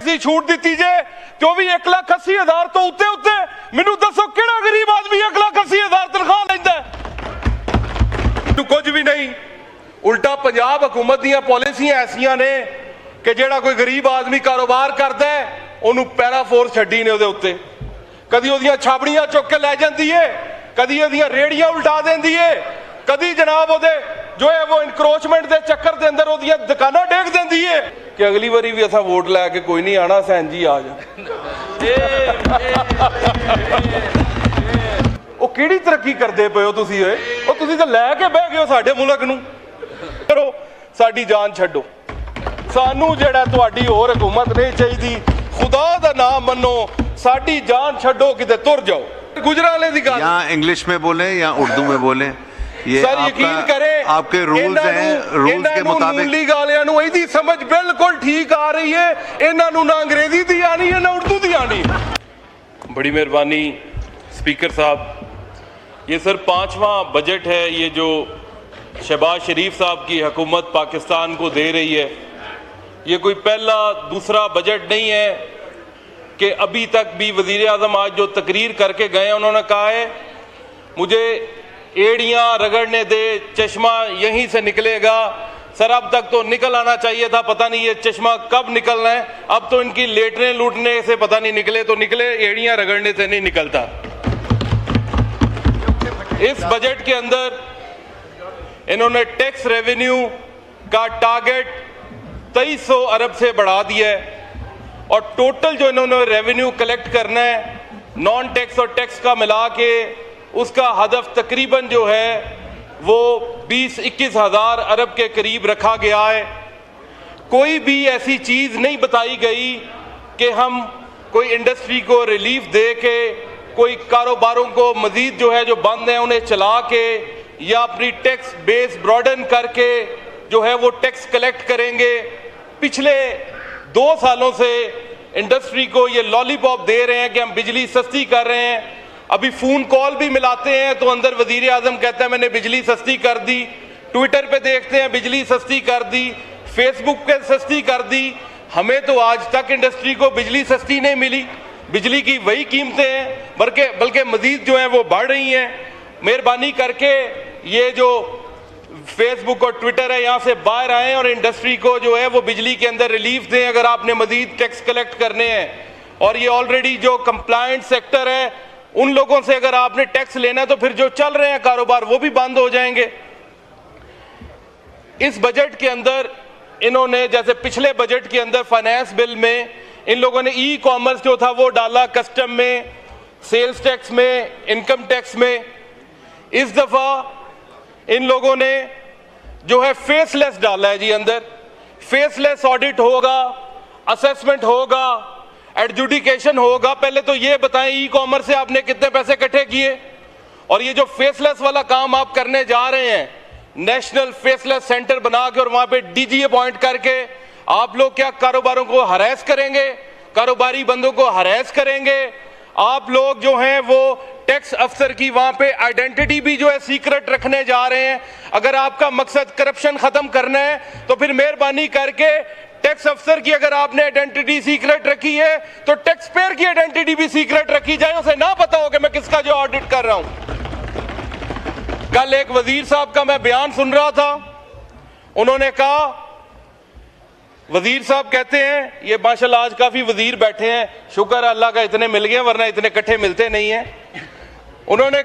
ਦੀ ਛੂਟ ਦਿੱਤੀ ਜੇ ਤੇ ਉਹ ਵੀ 1,80,000 ਤੋਂ ਉੱਤੇ। ਮੈਨੂੰ ਦੱਸੋ ਕਿਹੜਾ ਗਰੀਬ ਆਦਮੀ 1,80,000 ਤਨਖਾਹ ਲੈਂਦਾ? ਕੁਝ ਵੀ ਨਹੀਂ। ਉਲਟਾ ਪੰਜਾਬ ਹਕੂਮਤ ਦੀਆਂ ਪਾਲਿਸੀਆਂ ਐਸੀਆਂ ਨੇ ਕਿ ਜਿਹੜਾ ਕੋਈ ਗਰੀਬ ਆਦਮੀ ਕਾਰੋਬਾਰ ਕਰਦਾ ਉਹਨੂੰ ਪੈਰਾ ਫੋਰਸ ਛੱਡੀ ਨੇ ਉਹਦੇ ਉੱਤੇ। ਕਦੀ ਉਹਦੀਆਂ ਛਾਬੜੀਆਂ ਚੁੱਕ ਕੇ ਲੈ ਜਾਂਦੀ ਏ, ਕਦੀ ਉਹਦੀਆਂ ਰੇੜੀਆਂ ਉਲਟਾ ਦਿੰਦੀ ਏ, ਕਦੀ ਜਨਾਬ ਉਹਦੇ ਜੋ ਹੈ ਉਹ ਇਨਕਰੋਚਮੈਂਟ ਦੇ ਚੱਕਰ ਦੇ ਅੰਦਰ ਉਹਦੀਆਂ ਦੁਕਾਨਾਂ ਡੇਗ ਦਿੰਦੀ ਏ ਕਿ ਅਗਲੀ ਵਾਰੀ ਵੀ ਅਸਾਂ ਵੋਟ ਲੈ ਕੇ ਕੋਈ ਨਹੀਂ ਆਣਾ, ਸੈਨ ਜੀ ਆ ਜਾ। ਉਹ ਕਿਹੜੀ ਤਰੱਕੀ ਕਰਦੇ ਪਏ ਹੋ ਤੁਸੀਂ? ਓਏ ਉਹ ਤੁਸੀਂ ਤਾਂ ਲੈ ਕੇ ਬਹਿ ਗਏ ਹੋ ਸਾਡੇ ਮੁਲਕ ਨੂੰ। ਕਰੋ ਸਾਡੀ ਜਾਨ ਛੱਡੋ, ਸਾਨੂੰ ਜਿਹੜਾ ਤੁਹਾਡੀ ਹੋਰ ਹਕੂਮਤ ਨਹੀਂ ਚਾਹੀਦੀ। ਖੁਦਾ ਦਾ ਨਾਮ ਮੰਨੋ, ਸਾਡੀ ਜਾਨ छो किते तुर जाओ। गुजराले दी गल या इंग्लिश में बोले या उर्दू में बोले, ये सर यकीन करें आपके रूल्स हैं, रूल्स के मुताबिक गालियां नूं इहदी समझ बिल्कुल ठीक आ रही है। इन्हां नूं ना अंग्रेजी दी आनी है ना उर्दू दी आनी। बड़ी मेहरबानी स्पीकर साहब। ये सर 5वां बजट है ये जो शहबाज शरीफ साहब की हुकूमत पाकिस्तान को दे रही है। ये कोई पहला दूसरा बजट नहीं है कि अभी तक भी वज़ीर आज़म आज जो तकरीर करके गए उन्होंने कहा है मुझे एड़ियाँ रगड़ने दे, चश्मा यहीं से निकलेगा। सर अब तक तो निकल आना चाहिए था, पता नहीं ये चश्मा कब निकलना है। अब तो इनकी लेटने लूटने से पता नहीं निकले तो निकले, एड़ियाँ रगड़ने से नहीं निकलता। इस बजट के अंदर इन्होंने टैक्स रेवेन्यू का टारगेट 2300 अरब से बढ़ा दिया है और टोटल जो इन्होंने रेवेन्यू कलेक्ट करना है नॉन टैक्स और टैक्स का मिला के उसका हदफ तकरीबन जो है वो 20-21 हज़ार अरब के करीब रखा गया है। कोई भी ऐसी चीज़ नहीं बताई गई कि हम कोई इंडस्ट्री को रिलीफ दे के, कोई कारोबारों को मज़ीद जो है जो बंद हैं उन्हें चला के या अपनी टैक्स बेस ब्रॉडन करके जो है वो टैक्स कलेक्ट करेंगे। पिछले 2 सालों से इंडस्ट्री को ये लॉलीपॉप दे रहे हैं कि हम बिजली सस्ती कर रहे हैं। अभी फ़ोन कॉल भी मिलाते हैं तो अंदर वज़ीर आज़म कहता है मैंने बिजली सस्ती कर दी। ट्विटर पे देखते हैं बिजली सस्ती कर दी, फेसबुक पे सस्ती कर दी। हमें तो आज तक इंडस्ट्री को बिजली सस्ती नहीं मिली। बिजली की वही कीमतें हैं बल्कि मज़ीद जो हैं वो बढ़ रही हैं। मेहरबानी करके ये जो फेसबुक और ट्विटर है यहाँ से बाहर आएँ और इंडस्ट्री को जो है वो बिजली के अंदर रिलीफ दें अगर आपने मज़ीद टैक्स कलेक्ट करने हैं। और ये ऑलरेडी जो कंप्लायंट सेक्टर है उन लोगों से अगर आपने टैक्स लेना है तो फिर जो चल रहे हैं कारोबार वो भी बंद हो जाएंगे। इस बजट के अंदर इन्होंने जैसे पिछले बजट के अंदर फाइनेंस बिल में इन लोगों ने ई कॉमर्स जो था वो डाला, कस्टम में, सेल्स टैक्स में, इनकम टैक्स में। इस दफ़ा इन लोगों ने जो है फेसलेस डाला है जी अंदर। फेसलेस ऑडिट होगा, असेसमेंट होगा, एडजुडिकेशन होगा। पहले तो ये बताएं ई कॉमर्स से आपने कितने पैसे इकट्ठे किए? और ये जो फेसलेस वाला काम आप करने जा रहे हैं, नेशनल फेसलेस सेंटर बना के और वहां पे डीजी अपॉइंट करके आप लोग क्या कारोबारों को हरास करेंगे? कारोबारी बंदों को हरास करेंगे? आप लोग जो हैं वो टैक्स अफसर की वहां पे आइडेंटिटी भी जो है सीक्रेट रखने जा रहे हैं। अगर आपका मकसद करप्शन खत्म करना है तो फिर मेहरबानी करके टैक्स अफसर की अगर आपने आइडेंटिटी सीक्रेट रखी है तो टैक्स पेयर की आइडेंटिटी भी सीक्रेट रखी जाए, उसे ना पता हो कि मैं किसका जो ऑडिट कर रहा हूं। कल एक वजीर साहब का मैं बयान सुन रहा था, उन्होंने कहा, वजीर साहब कहते हैं, ये माशाल्लाह आज काफी वजीर बैठे हैं, शुक्र अल्लाह का इतने मिल गए वरना इतने इकट्ठे मिलते नहीं हैं। उन्होंने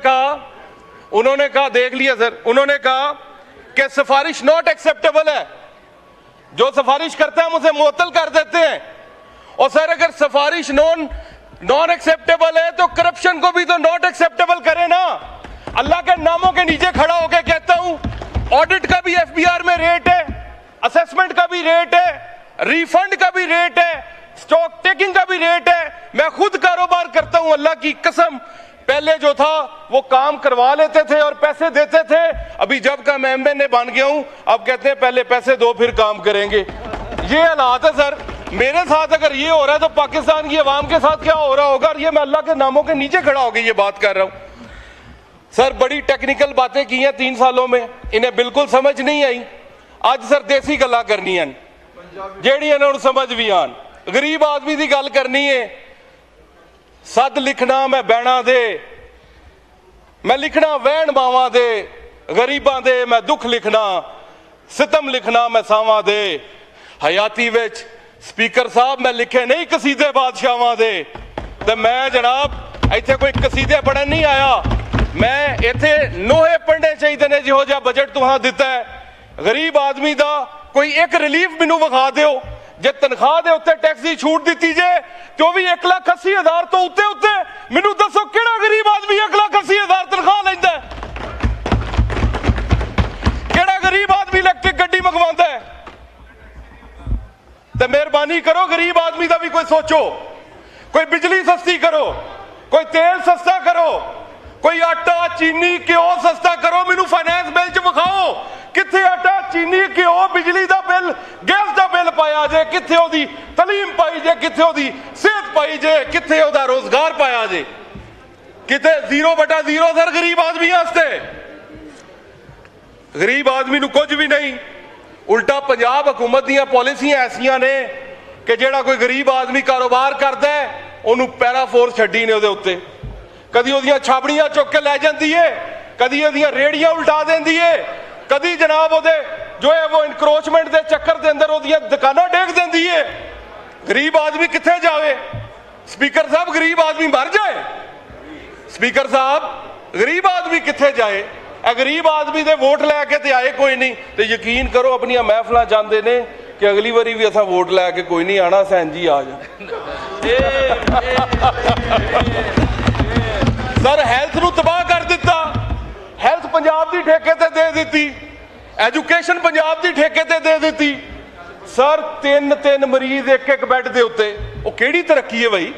कहा देख लिया सर, उन्होंने कहा कि सिफारिश नॉट एक्सेप्टेबल है, जो सिफारिश करते हैं हम उसे मुअत्तल कर देते हैं। और सर अगर सिफारिश नॉन एक्सेप्टेबल है तो करप्शन को भी तो नॉट एक्सेप्टेबल करें ना। अल्लाह के नामों के नीचे खड़ा होकर कहता हूं, ऑडिट का भी एफबीआर में रेट है, असेसमेंट का भी रेट है, रिफंड का भी रेट है, स्टॉक टेकिंग का भी रेट है। मैं खुद कारोबार करता हूं, अल्लाह की कसम, पहले जो था वो काम करवा लेते थे और पैसे देते थे। अभी जब का मैं एमएनए बन गया हूं अब कहते हैं पहले पैसे दो फिर काम करेंगे। ये हालात है सर। मेरे साथ अगर ये हो रहा है तो पाकिस्तान की आवाम के साथ क्या हो रहा होगा? और ये मैं अल्लाह के नामों के नीचे खड़ा होकर ये बात कर रहा हूं। सर बड़ी टेक्निकल बातें की हैं 3 सालों में, इन्हें बिल्कुल समझ नहीं आई। आज सर देसी गल्लां करनी हैं जेड़ियां इन्हां नूं समझ भी आन। गरीब आदमी की गल करनी है। सद लिखना मैं बैणा दे, मैं लिखना वहन मावां दे, गरीबां दे मैं दुख लिखना, सितम लिखना मैं सावां दे। हयाती विच स्पीकर साहब मैं लिखे नहीं कसीदे बादशाहां दे, ते मैं जनाब इत्थे कोई कसीदे पढ़न नहीं आया, मैं इत्थे नोहे पढ़ने चाहिए ने जिहो जिहा बजट तुहां दिता है। गरीब आदमी दा कोई एक रिलीफ मैनू विखा दिओ, जे तनख्वाह दे उत्ते टैक्स की छूट दी जे तो भी 1,80,000 तो उत्ते उत्ते मैनू दसो किहड़ा गरीब आदमी 1,80,000 तनख्वाह लैंदा है? किहड़ा गरीब आदमी इलैक्ट्रिक गड्डी मंगवांदा है? ते मेहरबानी करो गरीब आदमी का भी कोई सोचो, कोई बिजली सस्ती करो, कोई तेल सस्ता करो, कोई आटा चीनी घ्यो सस्ता करो। मैनू फाइनेंस बिल च विखाओ कित्थे आटा चीनी घ्यो बिजली का बिल गैस का बिल पाया जे, कित्थे ओदी तलीम पाई जे, कित्थे ओदी सेहत पाई जे, कित्थे ओदा रोजगार पाया जे, कित्थे 0/0 सर गरीब आदमी वास्ते। गरीब आदमी नू कुछ भी नहीं, उल्टा पंजाब हुकूमत दी पॉलिसियां ऐसियां ने कि जेड़ा कोई गरीब आदमी कारोबार करता है उन्होंने पैराफोर्स छड्डी ने उहदे उत्ते, कदी ओहदियां छाबड़ियां चुक के लै जाती है, कदी ओहदियां रेड़ियां उल्टा देंदी है, कदी जनाब ओहदे जो है वो इनक्रोचमेंट के चक्कर के अंदर ओहदियां दुकानां डेग देंदी है। गरीब आदमी कित्थे जावे? स्पीकर साहब गरीब आदमी मर जाए? स्पीकर साहब गरीब आदमी कित्थे जाए? गरीब आदमी दे वोट लैके ते आए कोई नहीं, तो यकीन करो अपनी महफिलां चाहते ने कि अगली बारी भी असा वोट लैके कोई नहीं आना, सैन जी आ जाए। सर हैल्थ नू तबाह कर दिता, हैल्थ पंजाब दी ठेके ते दे दी, एजुकेशन पंजाब दी ठेके ते दे दी। सर 3 मरीज एक बैड दे उत्ते, वो केड़ी तरक्की है भाई?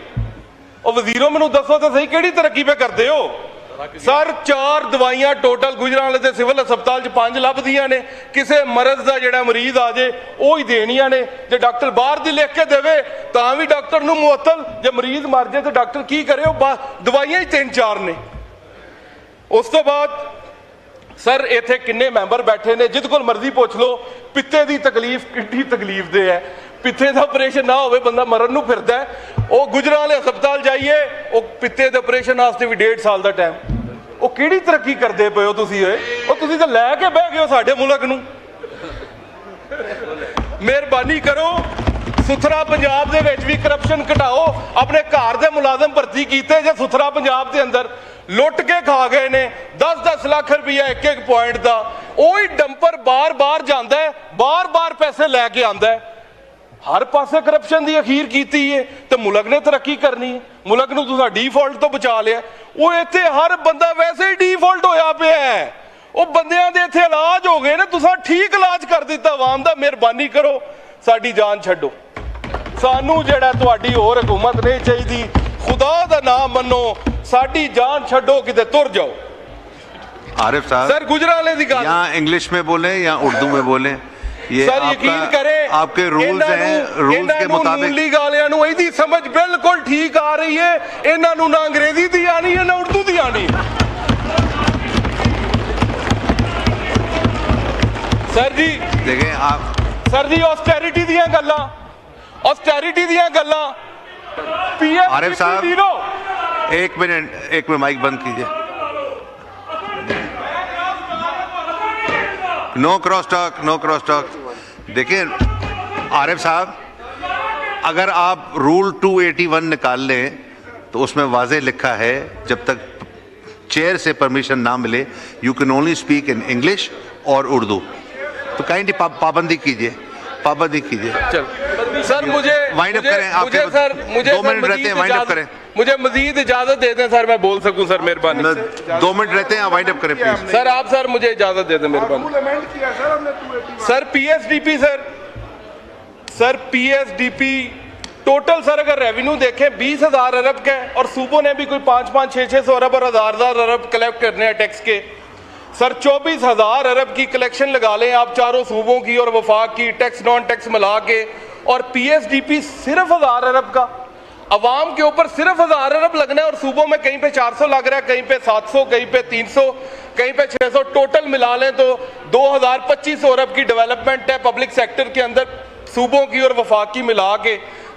और वजीरों मैनू दसो तो सही केड़ी तरक्की पे करते हो? सर 4 दवाइयां टोटल गुजरांवाले दे सिविल हस्पताल च 5 लभदियां ने, किसी मरज का जिहड़ा मरीज आ जाए वो ही देनियां ने। जे डॉक्टर बाहर दी लिख के देवे तां भी डॉक्टर नू मुअत्तल, जे मरीज मर जाए तो डॉक्टर की करे? दवाइयां ही 3-4 ने। उस तो बाद सर इत्थे किन्ने मैंबर बैठे ने, जिद कोल मर्जी पुछ लो, पित्ते की तकलीफ किड्डी तकलीफ दे है। पित्ते का ऑपरेशन ना होवे बंदा मरन नू फिरदा है, वो गुजरांवाले हस्पताल जाइए वो पित्ते के ऑपरेशन वास्ते भी 1.5 साल का टाइम। वो किहड़ी तरक्की करते पे हो तुसीं? वो तुसीं तां लैके बह गए हो साडे मुल्क नू। मेहरबानी करो सुथरा पंजाब दे विच भी करप्शन घटाओ, अपने घर दे मुलाजम भर्ती कीते जे सुथरा पंजाब दे अंदर लुट के खा गए ने 10-10 लाख रुपया एक पॉइंट का। वही डंपर बार बार जाता है, बार बार पैसे लैके आता है। हर पासे करप्शन की अखीर की है तो मुल्क ने तरक्की करनी है, मुल्क नूं तुसां डिफॉल्ट तो बचा लिया। वो इत्थे हर बंदा वैसे ही डिफॉल्ट होया पिया है, वो बंदियां दे इत्थे इलाज हो गए ने, तुसां ठीक इलाज कर दिता आवाम दा। मेहरबानी करो साडी जान छड्डो, सानू जेड़ा तुहाडी होर हुकूमत नहीं चाहिए। खुदा दा नाम मनो, साडी जान छड्डो, किते तुर जाओ। आरिफ साहब सर गुजरांवाले दी गल यहाँ इंग्लिश में बोले या उर्दू में बोले, ये सर यकीन करें आपके रूल्स हैं, रूल्स के मुताबिक मूली गालियां नूं इहदी समझ बिल्कुल ठीक आ रही है। इन्हां नूं ना अंग्रेजी दी आनी है ना उर्दू दी आनी। सर जी देखें आप, सर जी ऑस्टेरिटी दियां गल्लां, ऑस्टेरिटी दियां गल्लां, आरिफ साहब एक मिनट माइक बंद कीजिए। No cross talk, no cross talk. देखिए आरिफ साहब, अगर आप रूल 281 निकाल लें तो उसमें वाज़े लिखा है जब तक चेयर से परमिशन ना मिले you can only speak in English और उर्दू। तो काइंडली पाबंदी कीजिए, पाबंदी कीजिए। चल सर मुझे वाइंड अप करें, आपके सर मुझे 2 मिनट रहते हैं, वाइंड अप करें। मुझे मजीद इजाजत दे दें सर, मैं बोल सकूं सर, मेहरबानी। 2 मिनट रहते हैं, वाइंड अप करें प्लीज। सर आप सर मुझे इजाजत दे दें, मेहरबानी। Sir PSDP sir PSDP total sir अगर रेवेन्यू देखें 20,000 अरब का है, और सूबों ने भी कोई 5-5, 600 अरब और 1,000 अरब कलेक्ट करने हैं टैक्स के। सर 24,000 अरब की कलेक्शन लगा लें आप चारों सूबों की और वफाक की, टैक्स नॉन टैक्स मिला के, और पीएसडीपी सिर्फ 1,000 अरब का। अवाम के ऊपर सिर्फ 1,000 अरब लगना है, और सूबों में कहीं पे 400 लग रहा है, कहीं पे 700, कहीं पे 300, कहीं पे 600। टोटल मिला लें तो 2,2500 अरब की डेवलपमेंट है पब्लिक सेक्टर के अंदर, सूबों की और वफाक की मिला के।